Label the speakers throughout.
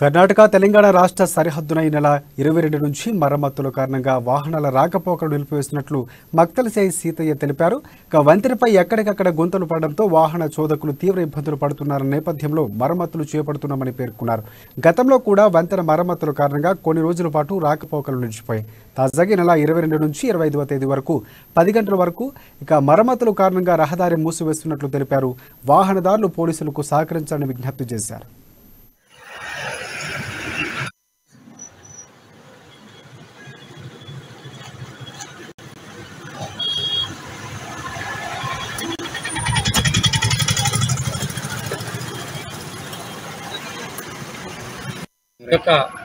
Speaker 1: కర్ణాటక తెలంగాణ రాష్ట్ర సరిహద్దున ఈ నెల 22 నుంచి మరమ్మతుల కారణంగా వాహనాల రాకపోకలు నిలిపివేస్తున్నట్లు మక్తలసేయి సీతయ్య తెలిపారు. వంతెనపై ఎక్కడికక్కడ గుంతలు పడడంతో వాహన చోదకులు తీవ్ర ఇబ్బందులు పడుతున్నారన్న నేపథ్యంలో మరమ్మతులు చేపడుతున్నామని పేర్కొన్నారు. గతంలో కూడా వంతెన మరమ్మతుల కారణంగా కొన్ని రోజుల పాటు రాకపోకలు నిలిచిపోయాయి. తాజాగా ఈ నెల 22 నుంచి 25వ తేదీ వరకు 10 గంటల వరకు మరమ్మతుల కారణంగా రహదారి మూసివేస్తున్నట్లు తెలిపారు. వాహనదారులు పోలీసులకు సహకరించాలని విజ్ఞప్తి చేశారు.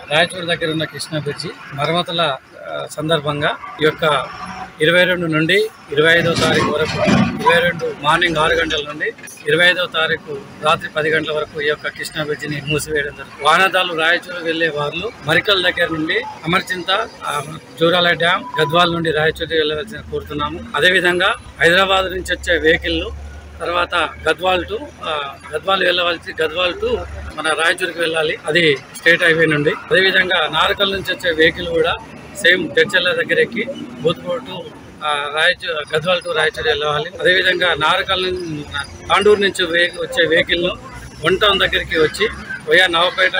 Speaker 2: రాయచూరు దగ్గర ఉన్న కృష్ణా బ్రిడ్జి మరమ్మతుల సందర్భంగా ఈ యొక్క 22 నుండి 25వ తారీఖు వరకు 22 మార్నింగ్ 6 గంటల నుండి 25వ తారీఖు రాత్రి 10 గంటల వరకు ఈ యొక్క కృష్ణా బ్రిడ్జిని మూసివేయడం జరుగుతుంది. వాహనదారులు రాయచూరు వెళ్లే వాళ్ళు మరికల్ దగ్గర నుండి అమర్చింత, జూరాల డ్యామ్, గద్వాల్ నుండి రాయచూరు వెళ్ళవలసిన కోరుతున్నాము. అదేవిధంగా హైదరాబాద్ నుంచి వచ్చే వెహికల్ తర్వాత గద్వాల్ వెళ్ళవలసి గద్వాల్ టు మన రాయచూరుకి వెళ్ళాలి. అది స్టేట్ హైవే నుండి. అదేవిధంగా నారకల్ నుంచి వచ్చే వెహికల్ కూడా సేమ్ జడ్చర్ల దగ్గర ఎక్కి బూత్కోట్ టు గద్వాల్ టు రాయచూరు వెళ్ళాలి. అదేవిధంగా నారకల్ తాండూరు నుంచి వచ్చే వెహికల్ 1 టౌన్ దగ్గరికి వచ్చి నవపేట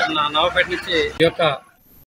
Speaker 2: నుంచి ఈ యొక్క